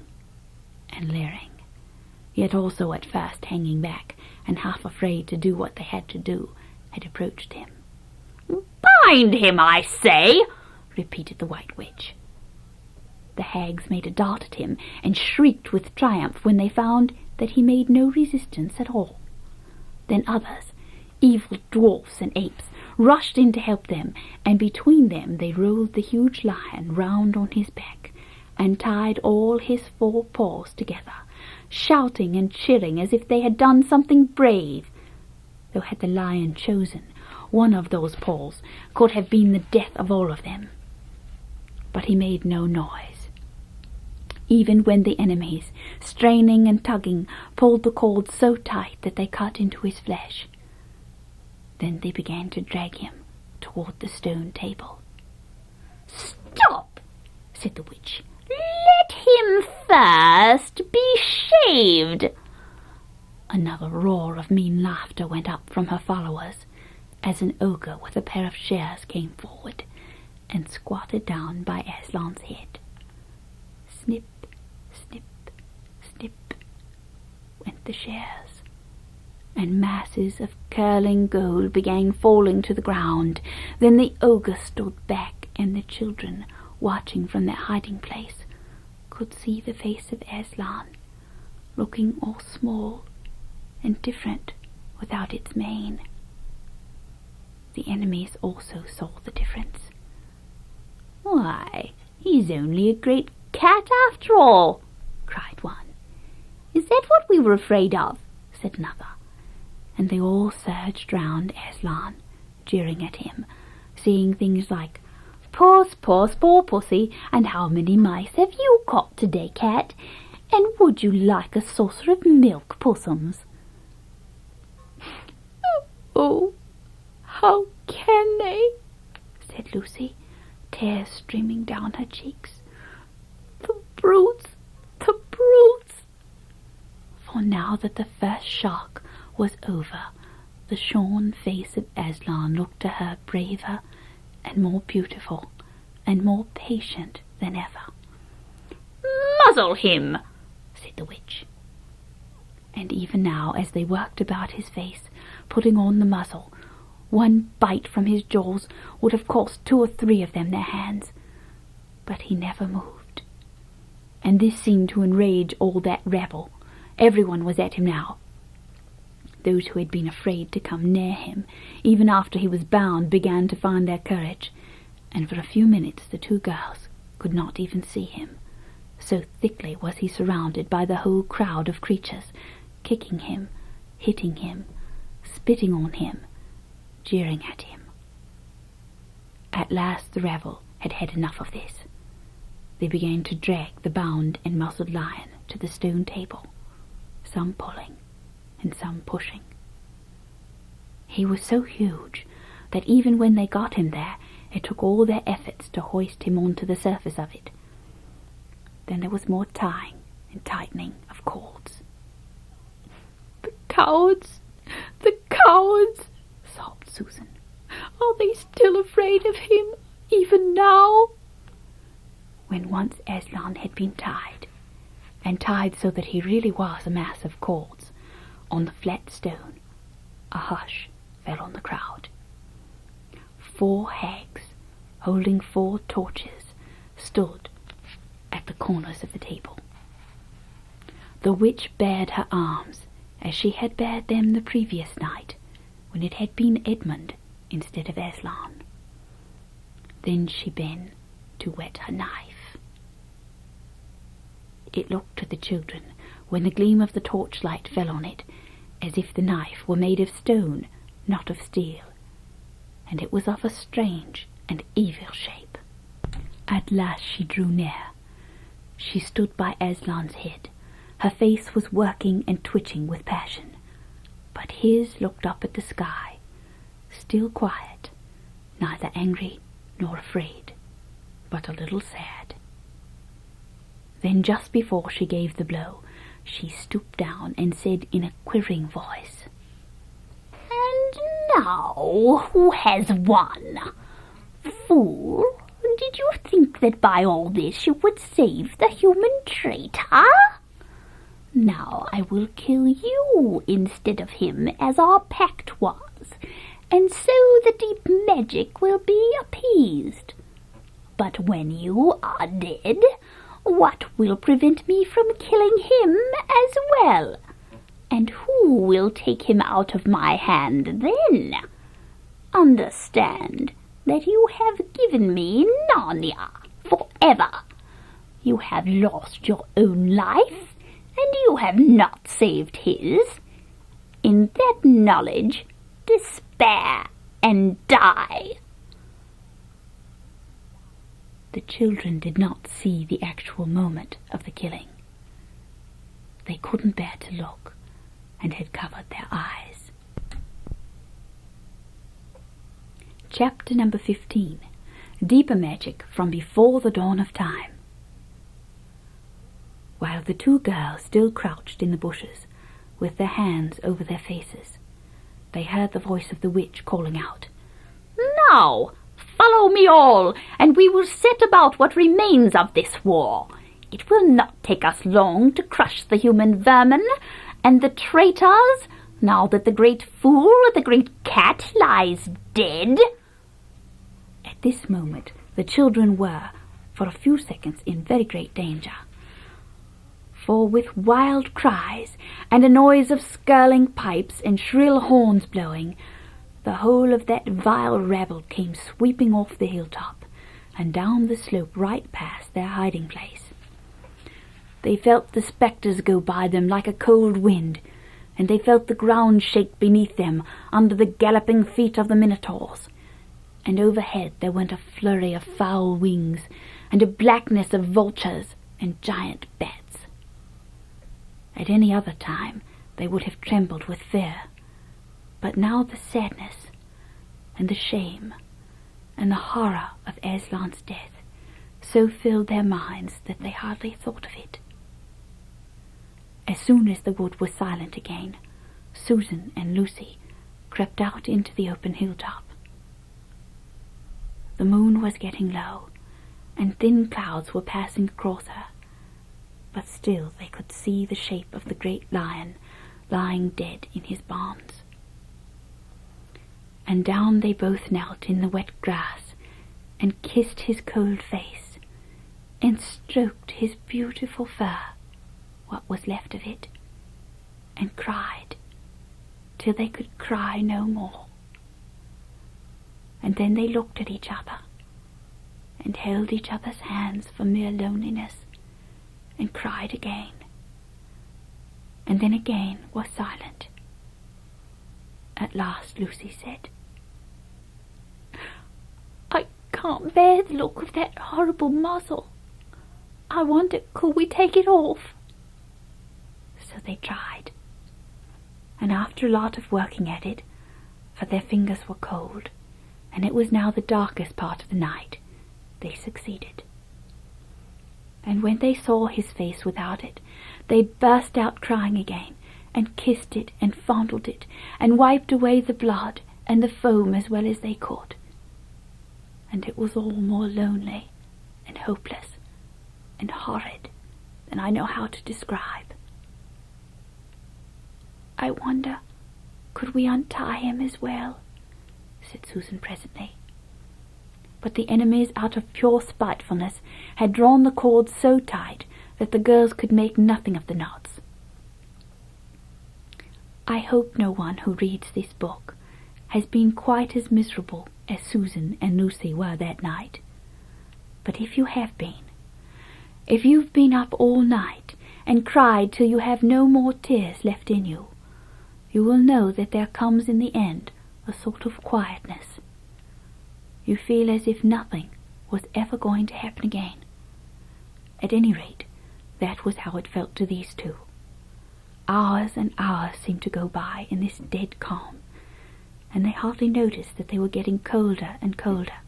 and leering, yet also at first hanging back and half afraid to do what they had to do, had approached him. "Bind him, I say!" repeated the White Witch. The hags made a dart at him and shrieked with triumph when they found that he made no resistance at all. Then others, evil dwarfs and apes, rushed in to help them, and between them they rolled the huge lion round on his back and tied all his 4 paws together, shouting and cheering as if they had done something brave, though had the lion chosen, one of those paws could have been the death of all of them. But he made no noise, even when the enemies, straining and tugging, pulled the cords so tight that they cut into his flesh. Then they began to drag him toward the stone table. "Stop!" said the witch. "Let him first be shaved." Another roar of mean laughter went up from her followers as an ogre with a pair of shears came forward and squatted down by Aslan's head. Snip, snip, snip went the shears, and masses of curling gold began falling to the ground. Then the ogre stood back, and the children, watching from their hiding place, could see the face of Aslan, looking all small and different without its mane. The enemies also saw the difference. "Why, he's only a great cat after all," cried one. "Is that what we were afraid of?" said another. And they all surged round Aslan, jeering at him, saying things like, "Puss, puss, poor pussy, and how many mice have you caught today, cat? And would you like a saucer of milk, possums?" "Oh, how can they?" said Lucy, tears streaming down her cheeks. "The brutes, the brutes!" For now that the first shock was over, the shorn face of Aslan looked to her braver and more beautiful and more patient than ever. "Muzzle him," said the witch. And even now, as they worked about his face, putting on the muzzle, one bite from his jaws would have cost 2 or 3 of them their hands. But he never moved, and this seemed to enrage all that rabble. Everyone was at him now. Those who had been afraid to come near him, even after he was bound, began to find their courage, and for a few minutes the 2 girls could not even see him, so thickly was he surrounded by the whole crowd of creatures, kicking him, hitting him, spitting on him, jeering at him. At last the rabble had had enough of this. They began to drag the bound and muzzled lion to the stone table, some pulling and some pushing. He was so huge that even when they got him there, it took all their efforts to hoist him onto the surface of it. Then there was more tying and tightening of cords. "The cowards! The cowards!" sobbed Susan. "Are they still afraid of him, even now?" When once Aslan had been tied, and tied so that he really was a mass of cords, on the flat stone, a hush fell on the crowd. 4 hags, holding 4 torches, stood at the corners of the table. The witch bared her arms, as she had bared them the previous night, when it had been Edmund instead of Aslan. Then she bent to whet her knife. It looked to the children, when the gleam of the torchlight fell on it, as if the knife were made of stone, not of steel, and it was of a strange and evil shape. At last she drew near. She stood by Aslan's head. Her face was working and twitching with passion, but his looked up at the sky, still quiet, neither angry nor afraid, but a little sad. Then just before she gave the blow, she stooped down and said in a quivering voice, "And now who has won? Fool, did you think that by all this you would save the human traitor? Now I will kill you instead of him, as our pact was, and so the deep magic will be appeased. But when you are dead, what will prevent me from killing him as well? And who will take him out of my hand then? Understand that you have given me Narnia forever. You have lost your own life, and you have not saved his. In that knowledge, despair and die. The children did not see the actual moment of the killing. They couldn't bear to look, and had covered their eyes. Chapter number 15. Deeper Magic from Before the Dawn of Time. While the two girls still crouched in the bushes, with their hands over their faces, they heard the voice of the witch calling out, "Now, follow me all, and we will set about what remains of this war. It will not take us long to crush the human vermin and the traitors, now that the great fool, the great cat, lies dead." At this moment the children were, for a few seconds, in very great danger. For with wild cries, and a noise of skirling pipes and shrill horns blowing, the whole of that vile rabble came sweeping off the hilltop, and down the slope right past their hiding-place. They felt the spectres go by them like a cold wind, and they felt the ground shake beneath them under the galloping feet of the minotaurs. And overhead there went a flurry of foul wings, and a blackness of vultures and giant bats. At any other time they would have trembled with fear, but now the sadness, and the shame, and the horror of Aslan's death so filled their minds that they hardly thought of it. As soon as the wood was silent again, Susan and Lucy crept out into the open hilltop. The moon was getting low, and thin clouds were passing across her, but still they could see the shape of the great lion lying dead in his bonds. And down they both knelt in the wet grass, and kissed his cold face, and stroked his beautiful fur, what was left of it, and cried till they could cry no more. And then they looked at each other, and held each other's hands for mere loneliness, and cried again, and then again were silent. At last Lucy said, "I can't bear the look of that horrible muzzle. I wonder, could we take it off?" So they tried, and after a lot of working at it, for their fingers were cold, and it was now the darkest part of the night, they succeeded. And when they saw his face without it, they burst out crying again, and kissed it, and fondled it, and wiped away the blood and the foam as well as they could. And it was all more lonely, and hopeless, and horrid than I know how to describe. "I wonder, could we untie him as well?" said Susan presently. But the enemies, out of pure spitefulness, had drawn the cords so tight that the girls could make nothing of the knots. I hope no one who reads this book has been quite as miserable as Susan and Lucy were that night. But if you have been, if you've been up all night and cried till you have no more tears left in you, you will know that there comes in the end a sort of quietness. You feel as if nothing was ever going to happen again. At any rate, that was how it felt to these two. Hours and hours seemed to go by in this dead calm, and they hardly noticed that they were getting colder and colder.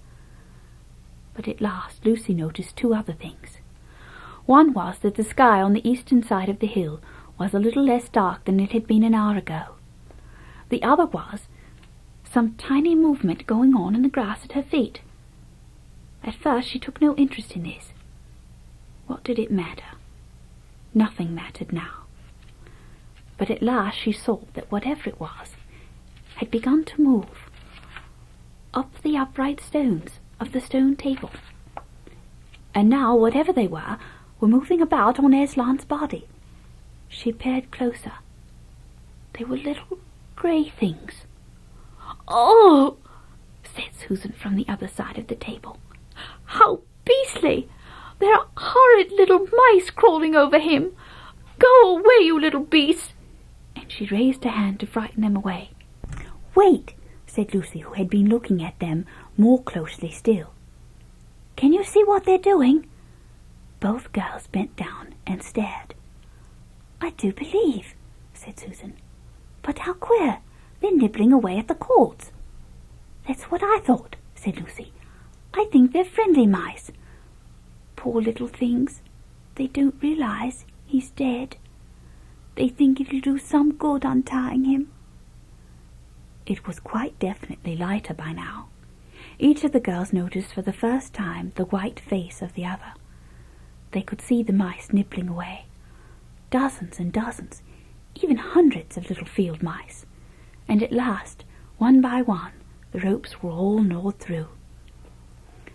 But at last Lucy noticed two other things. One was that the sky on the eastern side of the hill was a little less dark than it had been an hour ago. The other was some tiny movement going on in the grass at her feet. At first she took no interest in this. What did it matter? Nothing mattered now. But at last she saw that whatever it was had begun to move up the upright stones of the stone table. And now, whatever they were moving about on Aslan's body. She peered closer. They were little grey things. "Oh!" said Susan from the other side of the table. "How beastly! There are horrid little mice crawling over him. Go away, you little beasts!" And she raised her hand to frighten them away. "Wait," said Lucy, who had been looking at them more closely still. "Can you see what they're doing?" Both girls bent down and stared. "I do believe," said Susan. "But how queer! They're nibbling away at the cords." "That's what I thought," said Lucy. "I think they're friendly mice. Poor little things. They don't realize he's dead. They think it'll do some good untying him." It was quite definitely lighter by now. Each of the girls noticed for the first time the white face of the other. They could see the mice nibbling away. Dozens and dozens, even hundreds of little field mice. And at last, one by one, the ropes were all gnawed through.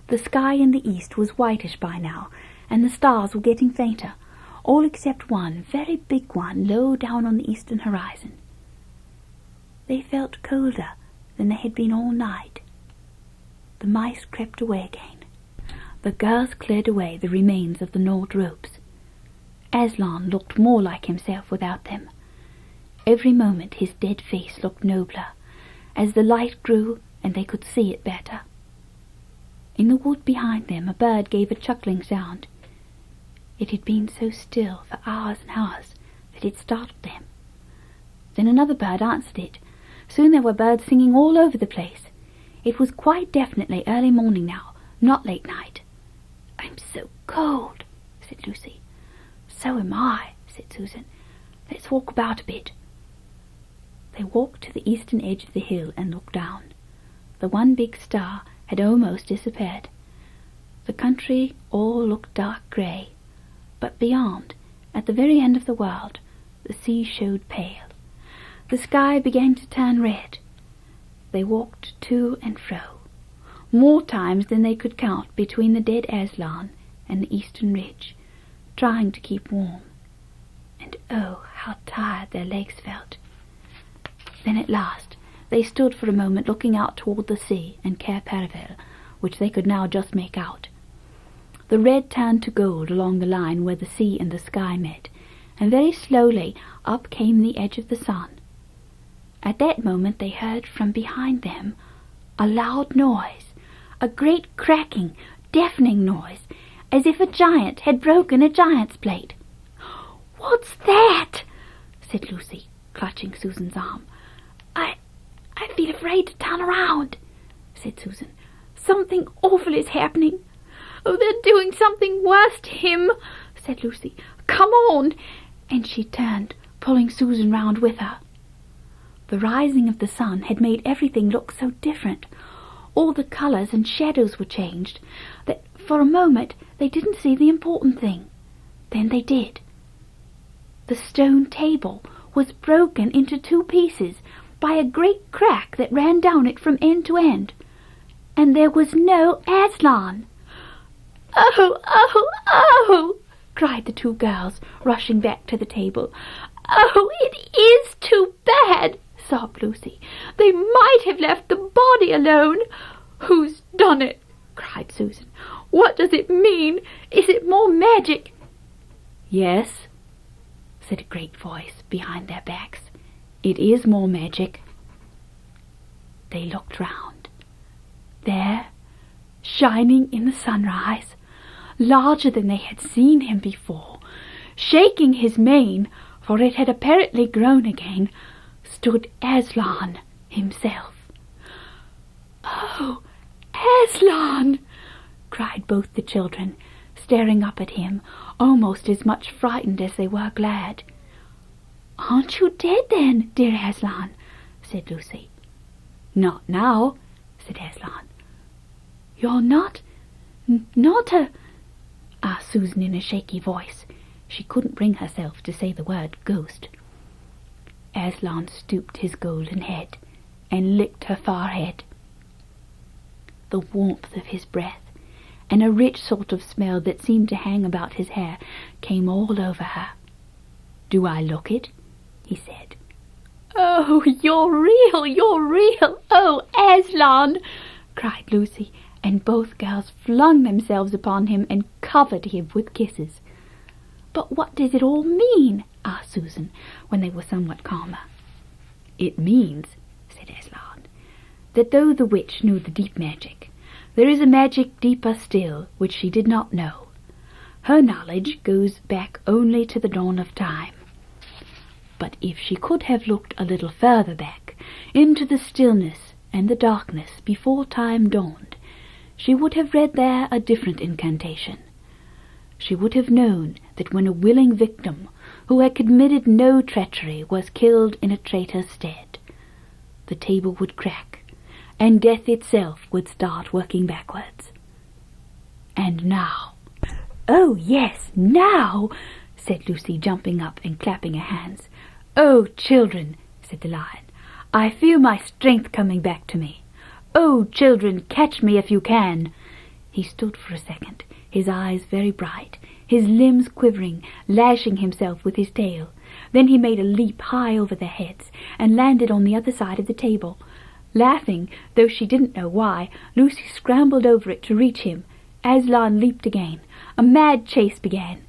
The sky in the east was whitish by now, and the stars were getting fainter, all except one very big one low down on the eastern horizon. They felt colder than they had been all night. The mice crept away again. The girls cleared away the remains of the gnawed ropes. Aslan looked more like himself without them. Every moment his dead face looked nobler, as the light grew and they could see it better. In the wood behind them a bird gave a chuckling sound. It had been so still for hours and hours that it startled them. Then another bird answered it. Soon there were birds singing all over the place. It was quite definitely early morning now, not late night. "I'm so cold," said Lucy. "So am I," said Susan. "Let's walk about a bit." They walked to the eastern edge of the hill and looked down. The one big star had almost disappeared. The country all looked dark grey, but beyond, at the very end of the world, the sea showed pale. The sky began to turn red. They walked to and fro, more times than they could count between the dead Aslan and the eastern ridge, trying to keep warm. And oh, how tired their legs felt. Then at last they stood for a moment looking out toward the sea and Cair Paravel, which they could now just make out. The red turned to gold along the line where the sea and the sky met, and very slowly up came the edge of the sun. At that moment they heard from behind them a loud noise, a great cracking, deafening noise, as if a giant had broken a giant's plate. "What's that?" said Lucy, clutching Susan's arm. I feel afraid to turn around," said Susan. "Something awful is happening." "Oh, they're doing something worse to him," said Lucy. "Come on!" And she turned, pulling Susan round with her. The rising of the sun had made everything look so different. All the colours and shadows were changed, that for a moment they didn't see the important thing. Then they did. The stone table was broken into two pieces by a great crack that ran down it from end to end. And there was no Aslan. "Oh, oh, oh!" cried the two girls, rushing back to the table. "Oh, it is too bad," sobbed Lucy. "They might have left the body alone." "Who's done it?" cried Susan. "What does it mean? Is it more magic?" "Yes," said a great voice behind their backs. "It is more magic." They looked round. There, shining in the sunrise, larger than they had seen him before, shaking his mane, for it had apparently grown again, stood Aslan himself. "Oh, Aslan!" cried both the children, staring up at him, almost as much frightened as they were glad. "Aren't you dead then, dear Aslan?" said Lucy. "Not now," said Aslan. "You're not? Not a—" asked Susan in a shaky voice. She couldn't bring herself to say the word ghost. Aslan stooped his golden head and licked her forehead. The warmth of his breath and a rich sort of smell that seemed to hang about his hair came all over her. "Do I look it?" he said. "Oh, you're real, you're real! Oh, Aslan!" cried Lucy, and both girls flung themselves upon him and covered him with kisses. "But what does it all mean?" asked Susan, when they were somewhat calmer. "It means," said Aslan, "that though the witch knew the deep magic, there is a magic deeper still which she did not know. Her knowledge goes back only to the dawn of time. But if she could have looked a little further back, into the stillness and the darkness before time dawned, she would have read there a different incantation. She would have known that when a willing victim who had committed no treachery was killed in a traitor's stead, the table would crack, and death itself would start working backwards. And now—" "Oh, yes, now!" said Lucy, jumping up and clapping her hands. "Oh, children," said the lion, "I feel my strength coming back to me. Oh, children, catch me if you can." He stood for a second, his eyes very bright, his limbs quivering, lashing himself with his tail. Then he made a leap high over their heads and landed on the other side of the table. Laughing, though she didn't know why, Lucy scrambled over it to reach him. Aslan leaped again. A mad chase began.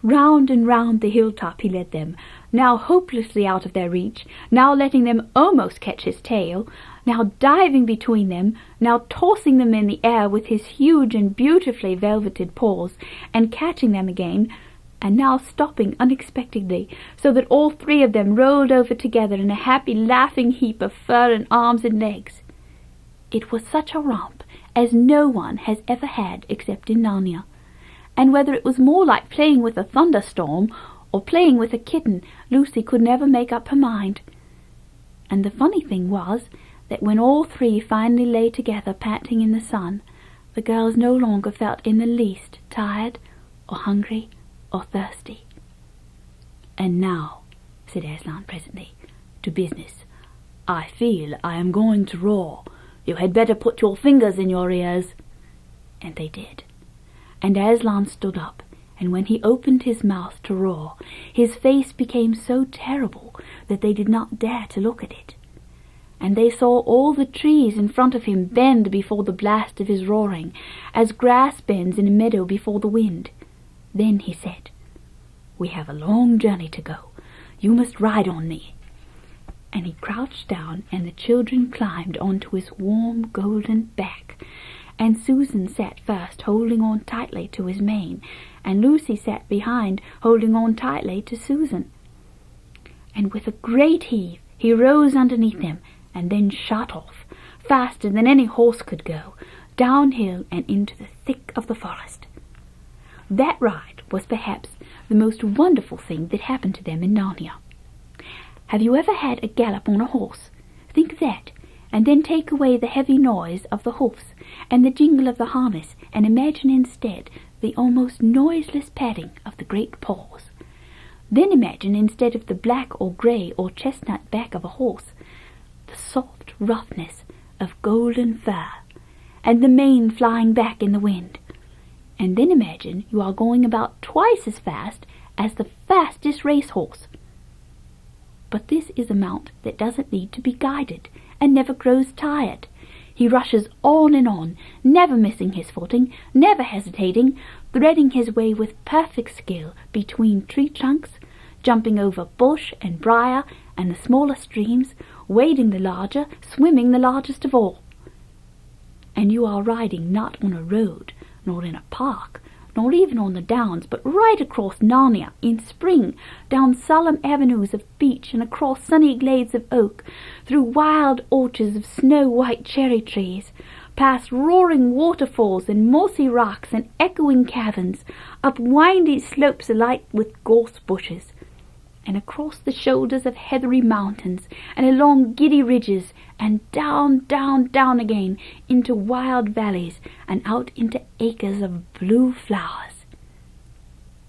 Round and round the hilltop he led them, now hopelessly out of their reach, now letting them almost catch his tail, now diving between them, now tossing them in the air with his huge and beautifully velveted paws, and catching them again, and now stopping unexpectedly, so that all three of them rolled over together in a happy laughing heap of fur and arms and legs. It was such a romp as no one has ever had except in Narnia, and whether it was more like playing with a thunderstorm or playing with a kitten, Lucy could never make up her mind. And the funny thing was that when all three finally lay together panting in the sun, the girls no longer felt in the least tired or hungry or thirsty. "And now," said Aslan presently, "to business. I feel I am going to roar. You had better put your fingers in your ears." And they did. And Aslan stood up, and when he opened his mouth to roar, his face became so terrible that they did not dare to look at it. And they saw all the trees in front of him bend before the blast of his roaring, as grass bends in a meadow before the wind. Then he said, "We have a long journey to go. You must ride on me." And he crouched down, and the children climbed onto his warm golden back, and Susan sat first, holding on tightly to his mane, and Lucy sat behind, holding on tightly to Susan. And with a great heave he rose underneath them, and then shot off, faster than any horse could go, downhill and into the thick of the forest. That ride was perhaps the most wonderful thing that happened to them in Narnia. Have you ever had a gallop on a horse? Think of that, and then take away the heavy noise of the hoofs and the jingle of the harness, and imagine instead the almost noiseless padding of the great paws. Then imagine, instead of the black or grey or chestnut back of a horse, the soft roughness of golden fur, and the mane flying back in the wind. And then imagine you are going about twice as fast as the fastest racehorse. But this is a mount that doesn't need to be guided, and never grows tired. He rushes on and on, never missing his footing, never hesitating, threading his way with perfect skill between tree trunks, jumping over bush and briar and the smaller streams, wading the larger, swimming the largest of all. And you are riding not on a road, nor in a park, nor even on the downs, but right across Narnia in spring, down solemn avenues of beech and across sunny glades of oak, through wild orchards of snow-white cherry trees, past roaring waterfalls and mossy rocks and echoing caverns, up windy slopes alight with gorse bushes, and across the shoulders of heathery mountains, and along giddy ridges, and down, down, down again, into wild valleys, and out into acres of blue flowers.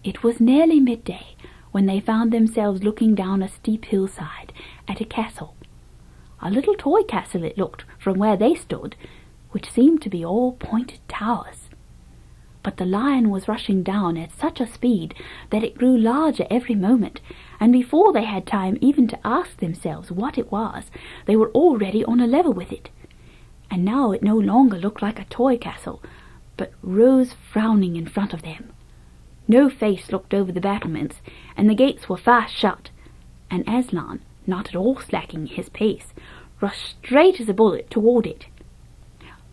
It was nearly midday when they found themselves looking down a steep hillside at a castle. A little toy castle it looked from where they stood, which seemed to be all pointed towers. But the lion was rushing down at such a speed that it grew larger every moment, and before they had time even to ask themselves what it was, they were already on a level with it. And now it no longer looked like a toy castle, but rose frowning in front of them. No face looked over the battlements, and the gates were fast shut, and Aslan, not at all slacking his pace, rushed straight as a bullet toward it.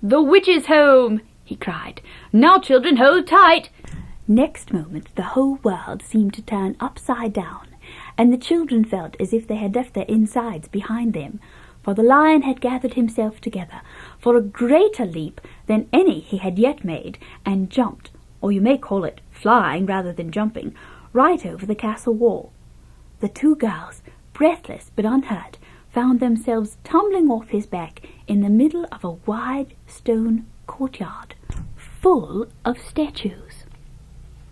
"The witch is home!" he cried. "Now, children, hold tight!" Next moment the whole world seemed to turn upside down, and the children felt as if they had left their insides behind them, for the lion had gathered himself together for a greater leap than any he had yet made, and jumped, or you may call it flying rather than jumping, right over the castle wall. The two girls, breathless but unhurt, found themselves tumbling off his back in the middle of a wide stone courtyard, full of statues.